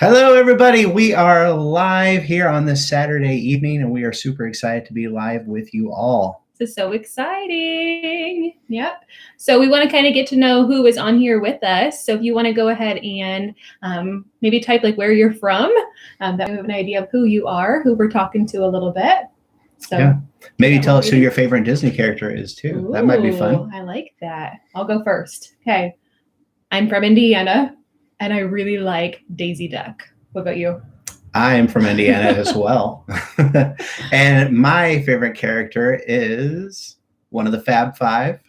Hello, everybody. We are live here on this Saturday evening, and we are super excited to be live with you all. This is so exciting. Yep. So we want to kind of get to know who is on here with us. So if you want to go ahead and maybe type like where you're from, that we have an idea of who you are, who we're talking to a little bit. So yeah. Maybe tell us who your favorite Disney character is too. That might be fun. I like that. I'll go first. Okay. I'm from Indiana, and I really like Daisy Duck. What about you? I am from Indiana as well. And my favorite character is one of the Fab Five.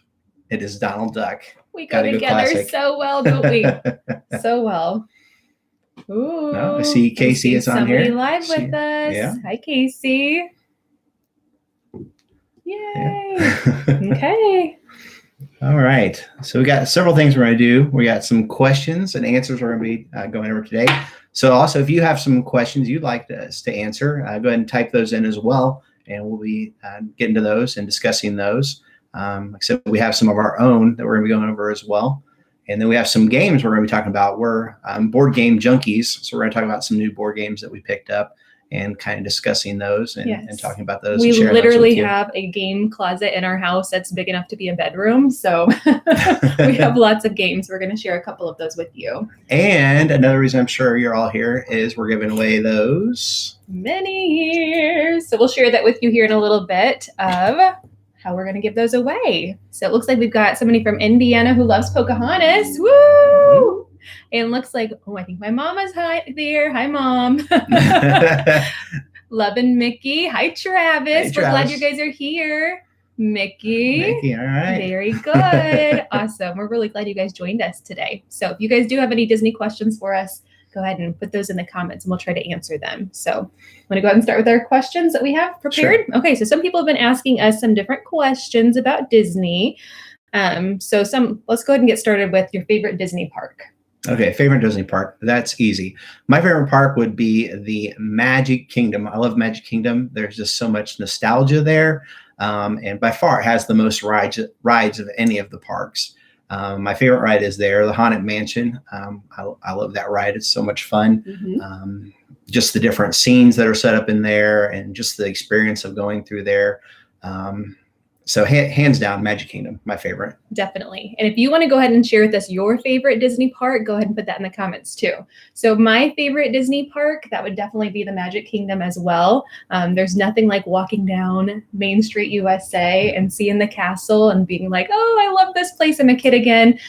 It is Donald Duck. We go together so well, don't we? So well. Ooh, no, I see Casey is on here. Live with us. Yeah. Hi, Casey. Yay. Yeah. Okay. All right. So we got several things we're going to do. We got some questions and answers we're going to be going over today. So also, if you have some questions you'd like us to answer, go ahead and type those in as well. And we'll be getting to those and discussing those. Like I said, we have some of our own that we're going to be going over as well. And then we have some games we're going to be talking about. We're board game junkies. So we're going to talk about some new board games that we picked up and kind of discussing those and talking about those. We literally have a game closet in our house that's big enough to be a bedroom. So we have lots of games. We're going to share a couple of those with you. And another reason I'm sure you're all here is we're giving away those many years. So we'll share that with you here in a little bit of how we're going to give those away. So it looks like we've got somebody from Indiana who loves Pocahontas. Woo! And looks like, I think my mama's there. Hi, Mom. Loving Mickey. Hi, Travis. Hey, Travis. We're glad you guys are here. Mickey. All right. Very good. Awesome. We're really glad you guys joined us today. So if you guys do have any Disney questions for us, go ahead and put those in the comments and we'll try to answer them. So I'm going to go ahead and start with our questions that we have prepared. Sure. Okay. So some people have been asking us some different questions about Disney. Let's go ahead and get started with your favorite Disney park. Okay, favorite Disney park. That's easy. My favorite park would be the Magic Kingdom. I love Magic Kingdom. There's just so much nostalgia there. And by far it has the most rides of any of the parks. My favorite ride is there, the Haunted Mansion. I love that ride. It's so much fun. Mm-hmm. Just the different scenes that are set up in there and just the experience of going through there. So hands down, Magic Kingdom, my favorite. Definitely. And if you want to go ahead and share with us your favorite Disney park, go ahead and put that in the comments too. So my favorite Disney park, that would definitely be the Magic Kingdom as well. There's nothing like walking down Main Street, USA and seeing the castle and being like, oh, I love this place. I'm a kid again.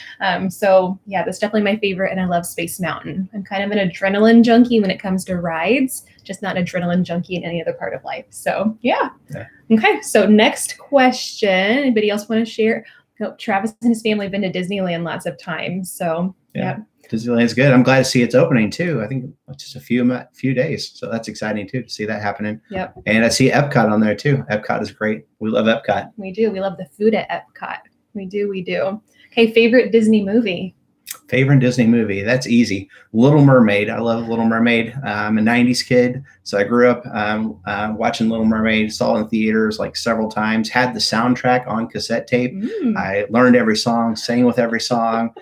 So yeah, that's definitely my favorite. And I love Space Mountain. I'm kind of an adrenaline junkie when it comes to rides, just not an adrenaline junkie in any other part of life. So yeah. Okay, so next question. Anybody else want to share? Travis and his family have been to Disneyland lots of times. So yeah. Disneyland's good. I'm glad to see it's opening too. I think it's just a few days. So that's exciting too to see that happening. Yep. And I see Epcot on there too. Epcot is great. We love Epcot. We do. We love the food at Epcot. We do. Okay, favorite Disney movie? Favorite Disney movie? That's easy. Little Mermaid. I love Little Mermaid. I'm a 90s kid, so I grew up watching Little Mermaid, saw it in theaters like several times, had the soundtrack on cassette tape. I learned every song, sang with every song.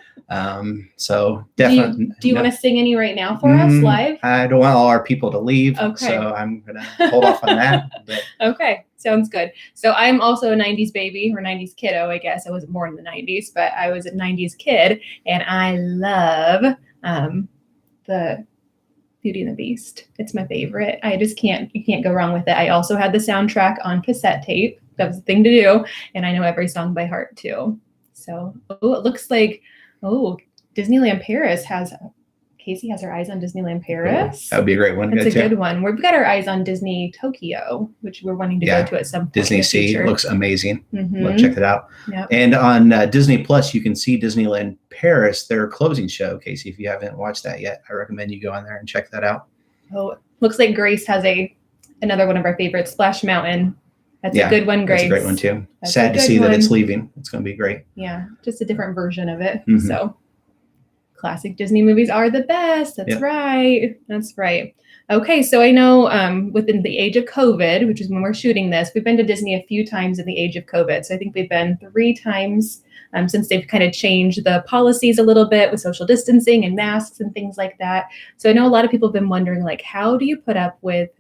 So definitely. Do you want to sing any right now for us live? I don't want all our people to leave, so I'm going to hold off on that. But. Okay. Sounds good. So I'm also a 90s baby or 90s kiddo, I guess. I wasn't born in the 90s, but I was a 90s kid. And I love the Beauty and the Beast. It's my favorite. You can't go wrong with it. I also had the soundtrack on cassette tape. That was the thing to do. And I know every song by heart too. So, it looks like, Disneyland Paris Casey has her eyes on Disneyland Paris. That would be a great one. It's a good one. We've got our eyes on Disney Tokyo, which we're wanting to go to at some point. Disney Sea looks amazing. Mm-hmm. Let's check it out. Yep. And on Disney Plus, you can see Disneyland Paris, their closing show. Casey, if you haven't watched that yet, I recommend you go on there and check that out. Oh, looks like Grace has another one of our favorites, Splash Mountain. That's a good one, Grace. That's a great one too. Sad to see that it's leaving. It's going to be great. Yeah, just a different version of it. Mm-hmm. So Classic Disney movies are the best. That's Yep. right. That's right. Okay, so I know within the age of COVID, which is when we're shooting this, we've been to Disney a few times in the age of COVID. So I think we've been 3 times since they've kind of changed the policies a little bit with social distancing and masks and things like that. So I know a lot of people have been wondering, like, how do you put up with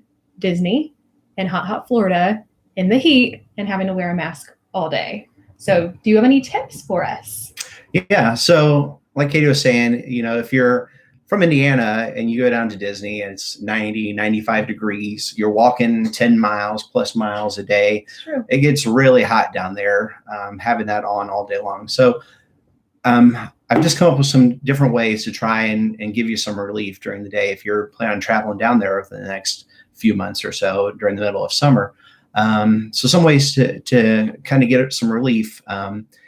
Disney in hot Florida in the heat and having to wear a mask all day? So do you have any tips for us? Yeah. So like Katie was saying, if you're from Indiana and you go down to Disney and it's 90, 95 degrees, you're walking 10 miles plus miles a day. True. It gets really hot down there, having that on all day long. So I've just come up with some different ways to try and give you some relief during the day if you're planning on traveling down there over the next few months or so during the middle of summer. So some ways to kind of get some relief.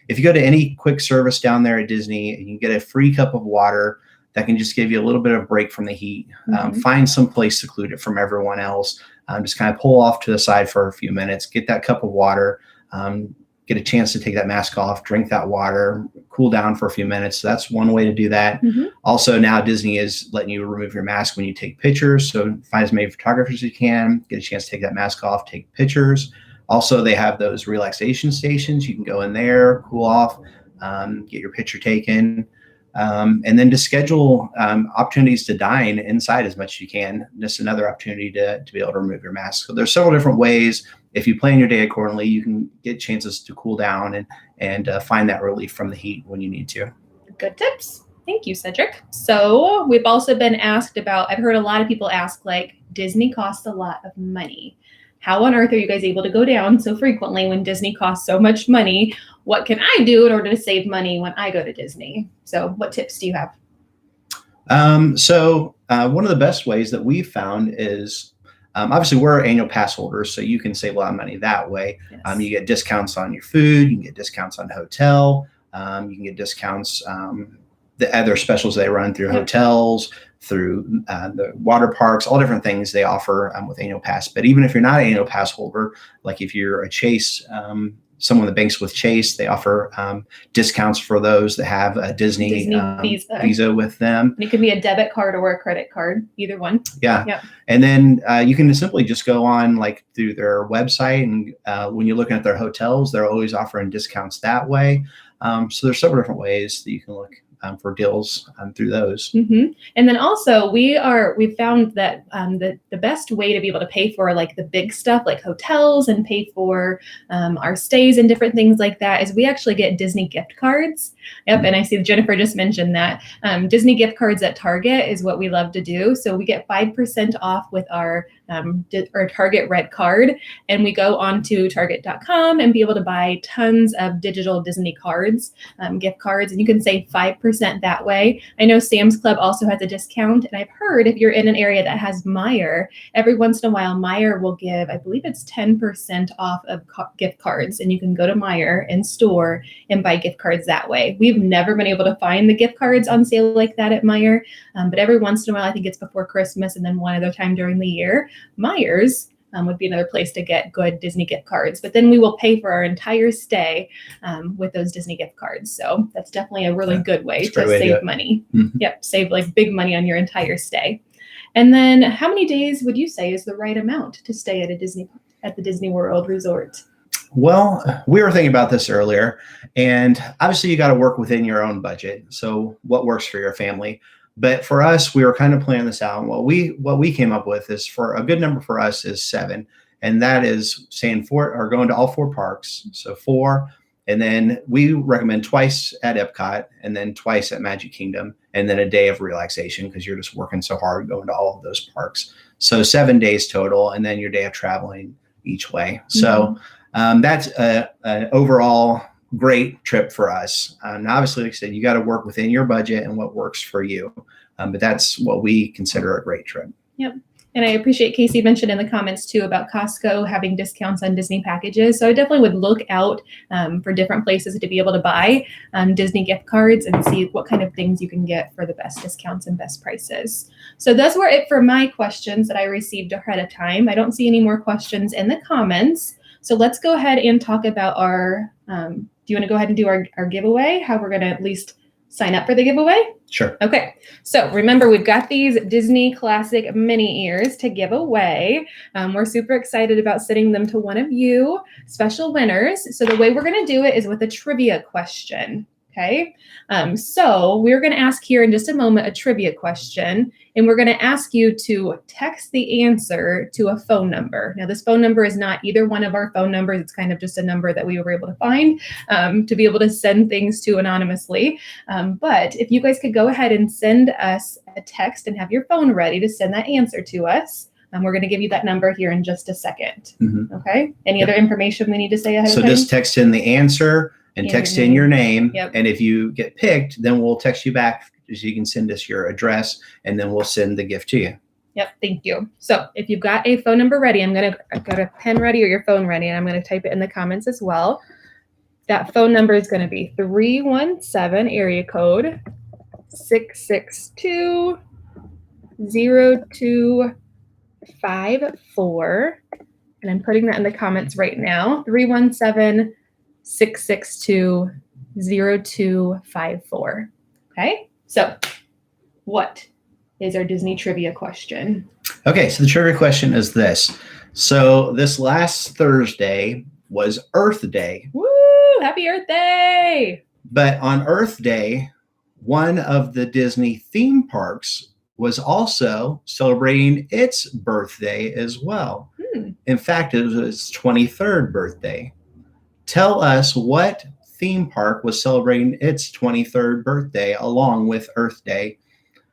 If you go to any quick service down there at Disney, you can get a free cup of water that can just give you a little bit of break from the heat. Find some place secluded from everyone else. Just kind of pull off to the side for a few minutes, get that cup of water, get a chance to take that mask off, drink that water, cool down for a few minutes. So that's one way to do that. Also, now Disney is letting you remove your mask when you take pictures. So find as many photographers as you can, get a chance to take that mask off, take pictures. Also, they have those relaxation stations. You can go in there, cool off, get your picture taken. And then to schedule opportunities to dine inside as much as you can. Just another opportunity to be able to remove your mask. So there's several different ways. If you plan your day accordingly, you can get chances to cool down and find that relief from the heat when you need to. Good tips. Thank you, Cedric. So we've also been asked about, I've heard a lot of people ask, like, Disney costs a lot of money. How on earth are you guys able to go down so frequently when Disney costs so much money? What can I do in order to save money when I go to Disney? So what tips do you have? So one of the best ways that we've found is, obviously we're annual pass holders, so you can save a lot of money that way. Yes. You get discounts on your food, you can get discounts on the hotel, you can get discounts, the other specials they run through hotels, through the water parks, all different things they offer with annual pass. But even if you're not an annual pass holder, like if you're a Chase, someone that banks with Chase, they offer discounts for those that have a Disney Visa with them. And it can be a debit card or a credit card, either one. Yeah. Yep. And then you can simply just go on like through their website, and when you're looking at their hotels, they're always offering discounts that way. So there's several different ways that you can look for deals through those. And then also we've found that the best way to be able to pay for like the big stuff like hotels and pay for our stays and different things like that is we actually get Disney gift cards. Yep. And I see Jennifer just mentioned that Disney gift cards at Target is what we love to do. So we get 5% off with our Target Red card, and we go on to Target.com and be able to buy tons of digital Disney cards, gift cards, and you can save 5% that way. I know Sam's Club also has a discount, and I've heard if you're in an area that has Meijer, every once in a while Meijer will give, I believe it's 10% off of gift cards, and you can go to Meijer in store and buy gift cards that way. We've never been able to find the gift cards on sale like that at Meijer, but every once in a while, I think it's before Christmas and then one other time during the year, Meijer's would be another place to get good Disney gift cards. But then we will pay for our entire stay with those Disney gift cards. So that's definitely a really good way to save money. Yep, save like big money on your entire stay. And then how many days would you say is the right amount to stay at the Disney World Resort? Well, we were thinking about this earlier, and obviously you got to work within your own budget. So what works for your family? But for us, we were kind of planning this out. And what we came up with is, for a good number for us, is 7. And that is saying 4, or going to all 4 parks. So 4. And then we recommend twice at Epcot, and then twice at Magic Kingdom, and then a day of relaxation because you're just working so hard going to all of those parks. So 7 days total, and then your day of traveling each way. So that's an overall great trip for us. And obviously, like I said, you got to work within your budget and what works for you. But that's what we consider a great trip. Yep. And I appreciate Casey mentioned in the comments too about Costco having discounts on Disney packages. So I definitely would look out for different places to be able to buy Disney gift cards and see what kind of things you can get for the best discounts and best prices. So those were it for my questions that I received ahead of time. I don't see any more questions in the comments. So let's go ahead and talk about our, do you want to go ahead and do our giveaway? How we're going to at least sign up for the giveaway? Sure. Okay, so remember, we've got these Disney Classic mini ears to give away. We're super excited about sending them to one of you special winners. So the way we're going to do it is with a trivia question. Okay, so we're going to ask here in just a moment a trivia question, and we're going to ask you to text the answer to a phone number. Now, this phone number is not either one of our phone numbers. It's kind of just a number that we were able to find to be able to send things to anonymously. But if you guys could go ahead and send us a text and have your phone ready to send that answer to us. We're going to give you that number here in just a second. Mm-hmm. Okay. Any other information we need to say ahead of time? So just text in the answer and text in your name. Yep. And if you get picked, then we'll text you back so you can send us your address, and then we'll send the gift to you. Yep. Thank you. So if you've got a phone number ready, I've got a pen ready or your phone ready, and I'm going to type it in the comments as well. That phone number is going to be 317 area code 662-0254. And I'm putting that in the comments right now. 317-662-0254. Okay, so what is our Disney trivia question? Okay, so the trivia question is this. So this last Thursday was Earth Day. Woo! Happy Earth Day! But on Earth Day, one of the Disney theme parks was also celebrating its birthday as well. In fact, it was its 23rd birthday. Tell us what theme park was celebrating its 23rd birthday along with Earth Day.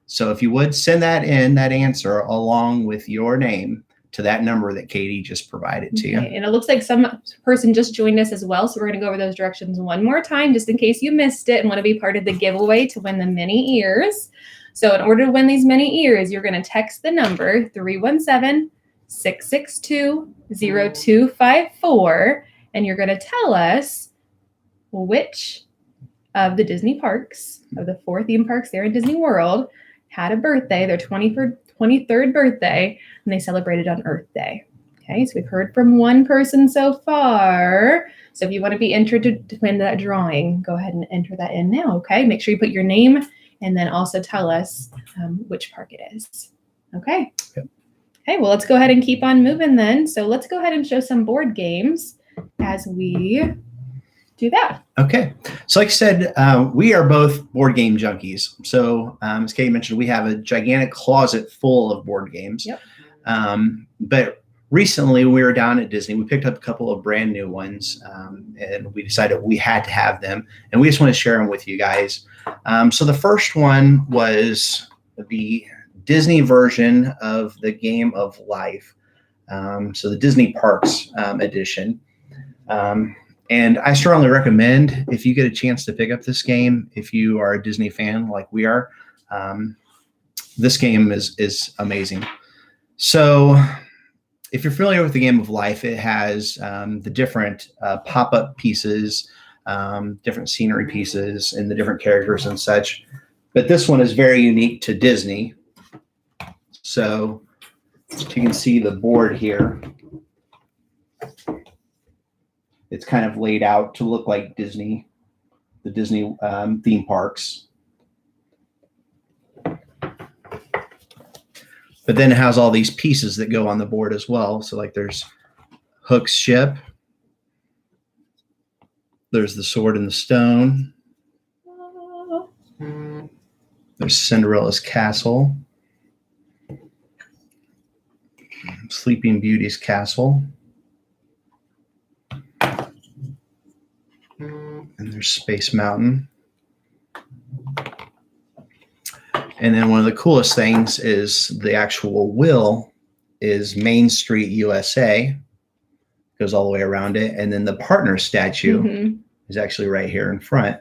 So if you would send that answer along with your name to that number that Katie just provided to you. And it looks like some person just joined us as well. So we're going to go over those directions one more time, just in case you missed it and want to be part of the giveaway to win the mini ears. So in order to win these mini ears, you're going to text the number 317-662-0254, and you're going to tell us which of the Disney parks, of the 4 theme parks there in Disney World, had a birthday, their 23rd birthday, and they celebrated on Earth Day. Okay, so we've heard from one person so far. So if you want to be entered to win that drawing, go ahead and enter that in now, okay? Make sure you put your name and then also tell us which park it is. Okay. Yep. Okay, well, let's go ahead and keep on moving then. So let's go ahead and show some board games as we do that. Okay. So like I said, we are both board game junkies. So as Katie mentioned, we have a gigantic closet full of board games. Yep. But recently we were down at Disney. We picked up a couple of brand new ones, and we decided we had to have them. And we just want to share them with you guys. So the first one was the Disney version of the Game of Life. So the Disney Parks edition. And I strongly recommend, if you get a chance to pick up this game, if you are a Disney fan like we are, this game is amazing. So if you're familiar with the Game of Life, it has the different pop-up pieces, different scenery pieces, and the different characters and such. But this one is very unique to Disney. So you can see the board here. It's kind of laid out to look like Disney, the Disney theme parks. But then it has all these pieces that go on the board as well. So like there's Hook's ship. There's the Sword in the Stone. There's Cinderella's castle. Sleeping Beauty's castle. And there's Space Mountain. And then one of the coolest things is the actual wheel is Main Street USA. Goes all the way around it. And then the partner statue is actually right here in front.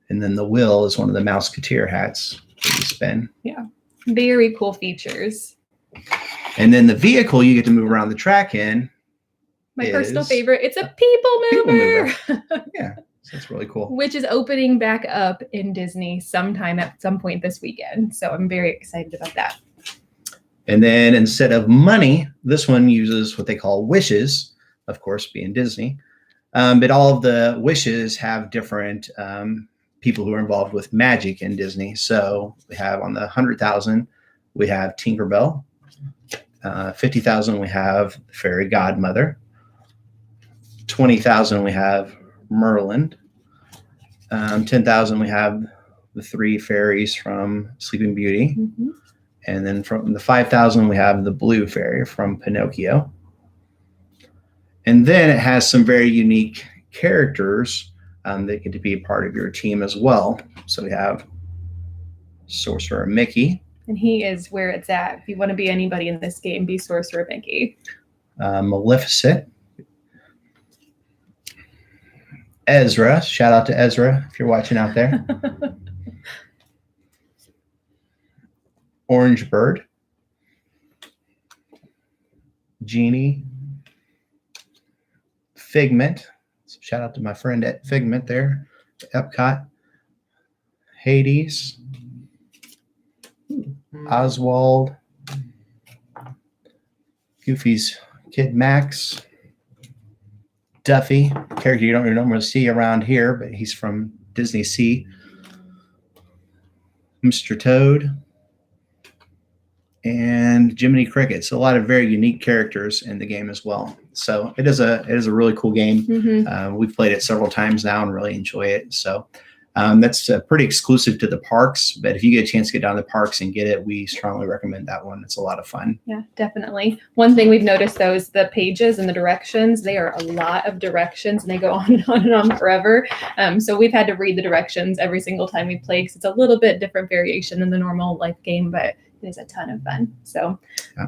And then the wheel is one of the Mouseketeer hats that you spin. Yeah, very cool features. And then the vehicle you get to move around the track in. My personal favorite. It's a people mover. Yeah, so that's really cool. Which is opening back up in Disney sometime at some point this weekend. So I'm very excited about that. And then instead of money, this one uses what they call wishes, of course, being Disney. But all of the wishes have different people who are involved with magic in Disney. So we have on the 100,000, we have Tinkerbell. 50,000, we have the Fairy Godmother. 20,000, we have Merlin. 10,000, we have the three fairies from Sleeping Beauty. Mm-hmm. And then from the 5,000, we have the blue fairy from Pinocchio. And then it has some very unique characters that get to be a part of your team as well. So we have Sorcerer Mickey. And he is where it's at. If you want to be anybody in this game, be Sorcerer Mickey. Maleficent. Ezra. Shout out to Ezra if you're watching out there. Orange Bird. Genie. Figment. So shout out to my friend at Figment there. Epcot. Hades. Oswald. Goofy's Kid Max. Duffy, character you don't really normally see around here, but he's from Disney Sea. Mr. Toad. And Jiminy Cricket. So a lot of very unique characters in the game as well. So it is a really cool game. Mm-hmm. We've played it several times now and really enjoy it. So that's pretty exclusive to the parks. But if you get a chance to get down to the parks and get it, we strongly recommend that one. It's a lot of fun. Yeah, definitely. One thing we've noticed, though, is the pages and the directions. They are a lot of directions, and they go on and on and on forever. So we've had to read the directions every single time we play because it's a little bit different variation than the normal life game, but it is a ton of fun. So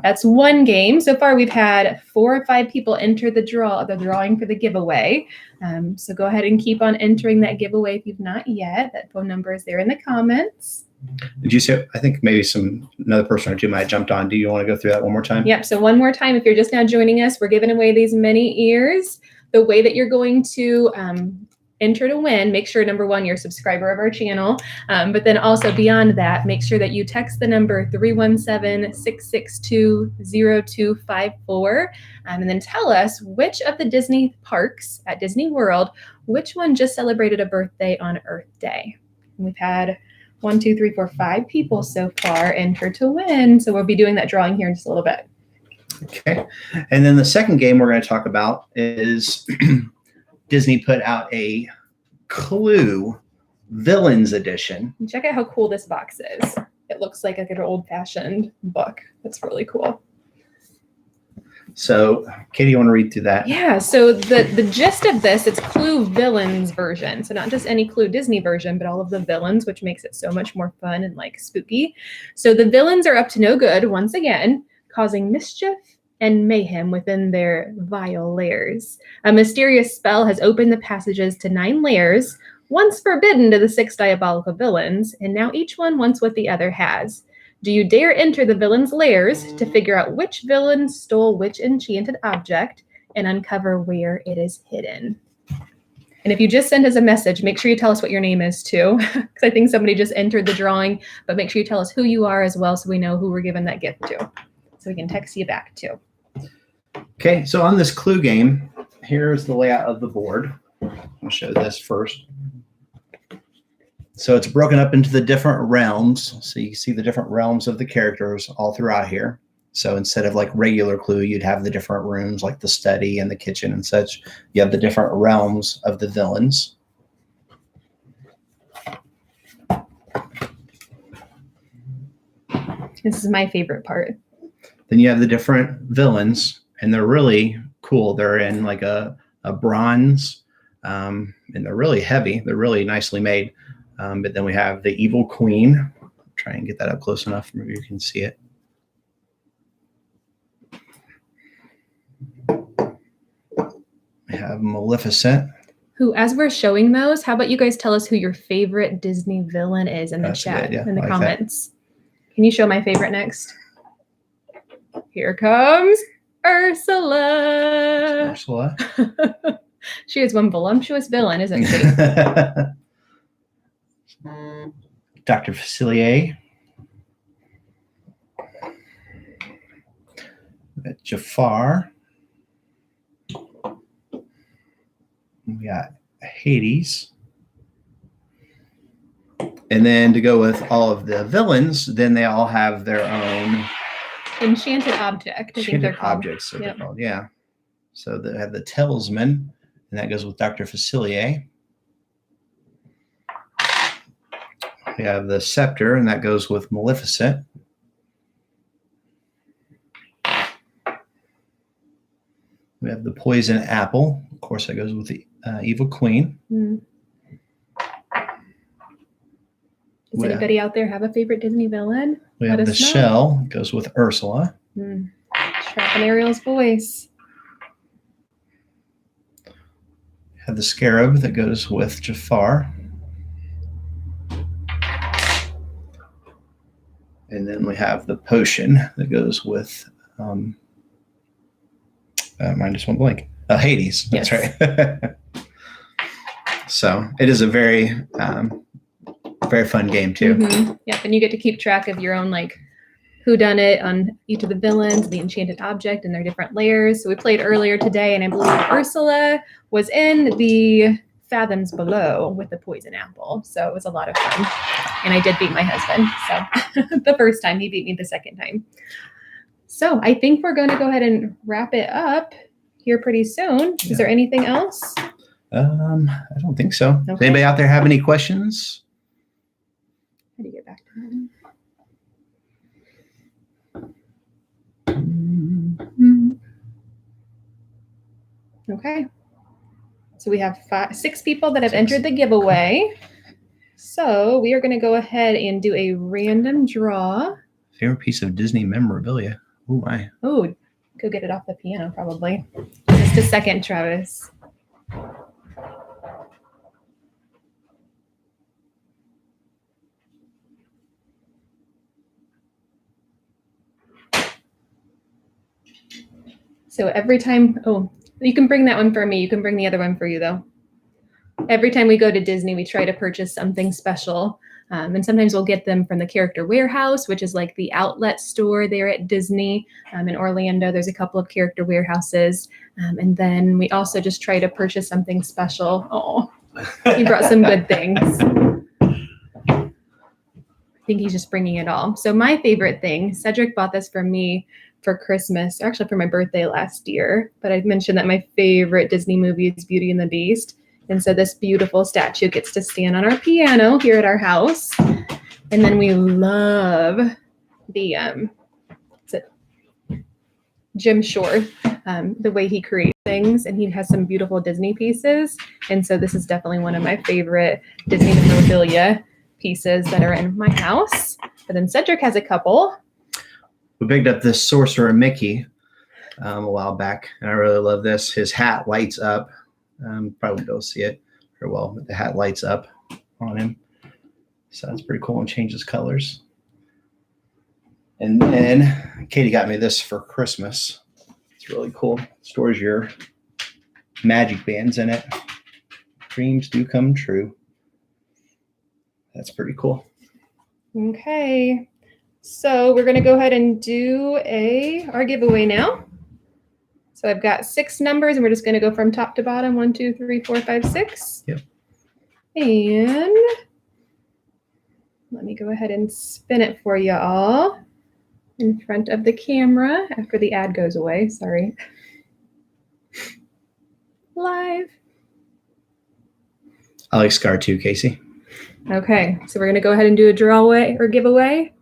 that's one game. So far, we've had 4 or 5 people enter the drawing for the giveaway. So go ahead and keep on entering that giveaway if you've not yet. That phone number is there in the comments. Did you say, I think maybe another person or two might have jumped on. Do you want to go through that one more time? Yep. So one more time, if you're just now joining us, we're giving away these mini ears. The way that you're going to enter to win, make sure, number one, you're a subscriber of our channel. But then also beyond that, make sure that you text the number 317-662-0254. And then tell us which of the Disney parks at Disney World, which one just celebrated a birthday on Earth Day. And we've had 1, 2, 3, 4, 5 people so far enter to win. So we'll be doing that drawing here in just a little bit. Okay. And then the second game we're going to talk about is Disney put out a Clue Villains Edition. Check out how cool this box is. It looks like an old-fashioned book. That's really cool. So, Katie, you want to read through that? Yeah, so the gist of this, it's Clue Villains version. So not just any Clue Disney version, but all of the villains, which makes it so much more fun and like spooky. So the villains are up to no good, once again, causing mischief and mayhem within their vile lairs. A mysterious spell has opened the passages to 9 lairs, once forbidden to the 6 diabolical villains, and now each one wants what the other has. Do you dare enter the villains' lairs to figure out which villain stole which enchanted object and uncover where it is hidden? And if you just send us a message, make sure you tell us what your name is too, because I think somebody just entered the drawing, but make sure you tell us who you are as well so we know who we're giving that gift to. So we can text you back too. Okay, so on this Clue game, here's the layout of the board. I'll show this first. So it's broken up into the different realms. So you see the different realms of the characters all throughout here. So instead of like regular Clue, you'd have the different rooms like the study and the kitchen and such. You have the different realms of the villains. This is my favorite part. Then you have the different villains, and they're really cool. They're in like a bronze, and they're really heavy. They're really nicely made. But then we have the Evil Queen. Try and get that up close enough. Maybe you can see it. We have Maleficent. Who, as we're showing those, how about you guys tell us who your favorite Disney villain is in the chat, in the comments. Can you show my favorite next? Here comes Ursula. Ursula. She is one voluptuous villain, isn't she? Dr. Facilier. Jafar. We got Hades. And then to go with all of the villains, then they all have their own Enchanted object. I think they're enchanted called. objects. So Yep. they're called, yeah. So they have the Talisman, and that goes with Dr. Facilier. We have the Scepter, and that goes with Maleficent. We have the Poison Apple. Of course, that goes with the Evil Queen. Mm. Does anybody out there have a favorite Disney villain? We have the Shell. It goes with Ursula. Mm. Sharpen Ariel's voice. We have the Scarab that goes with Jafar. And then we have the Potion that goes with, mine just went blank. Hades. That's yes. right. So it is a very, very fun game too. Mm-hmm. Yep, and you get to keep track of your own like whodunit on each of the villains, the enchanted object, and their different layers. So we played earlier today, and I believe Ursula was in the Fathoms Below with the Poison Apple. So it was a lot of fun. And I did beat my husband. So the first time, he beat me the second time. So I think we're going to go ahead and wrap it up here pretty soon. Is there anything else? I don't think so. Okay. Does anybody out there have any questions? How do you get back to that? Okay. So we have 6 people that have entered the giveaway. So we are going to go ahead and do a random draw. Favorite piece of Disney memorabilia? Oh, my. Oh, go get it off the piano, probably. Just a second, Travis. So every time, oh, you can bring that one for me. You can bring the other one for you, though. Every time we go to Disney, we try to purchase something special. And sometimes we'll get them from the Character Warehouse, which is like the outlet store there at Disney. In Orlando, there's a couple of Character Warehouses. And then we also just try to purchase something special. Oh, he brought some good things. I think he's just bringing it all. So my favorite thing, Cedric bought this for me for Christmas, or actually for my birthday last year. But I mentioned that my favorite Disney movie is Beauty and the Beast. And so this beautiful statue gets to stand on our piano here at our house. And then we love the Jim Shore, the way he creates things. And he has some beautiful Disney pieces. And so this is definitely one of my favorite Disney memorabilia pieces that are in my house. But then Cedric has a couple. We picked up this Sorcerer Mickey a while back, and I really love this. His hat lights up. Probably don't see it very well, but the hat lights up on him. So that's pretty cool and changes colors. And then Katie got me this for Christmas. It's really cool. Stores your magic bands in it. Dreams do come true. That's pretty cool. Okay. So we're going to go ahead and do our giveaway now. So I've got 6 numbers, and we're just going to go from top to bottom. 1, 2, 3, 4, 5, 6. Yep. And let me go ahead and spin it for you all in front of the camera after the ad goes away. Sorry. Live. I like Scar too, Casey. Okay, so we're going to go ahead and do a drawaway or giveaway.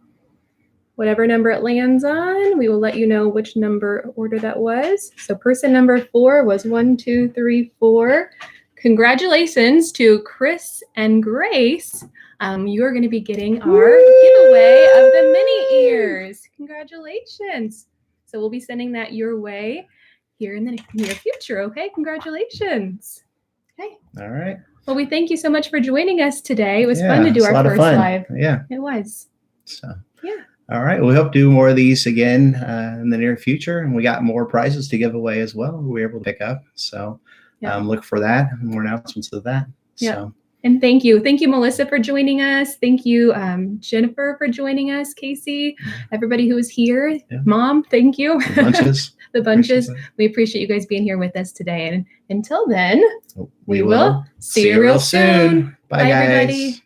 Whatever number it lands on, we will let you know which number order that was. So person number 4 was 1, 2, 3, 4. Congratulations to Chris and Grace. You are going to be getting our giveaway of the mini ears. Congratulations. So we'll be sending that your way here in the near future. Okay, congratulations. Okay. All right. Well, we thank you so much for joining us today. It was fun to do our first live. Yeah. It was. So. Yeah. All right. We hope to do more of these again in the near future. And we got more prizes to give away as well. We were able to pick up. So look for that. More announcements of that. Yeah. So. And thank you. Thank you, Melissa, for joining us. Thank you, Jennifer, for joining us. Casey, everybody who was here. Yeah. Mom, thank you. The bunches. The bunches. We appreciate you guys being here with us today. And until then, we will see you real soon. Bye, guys. Everybody.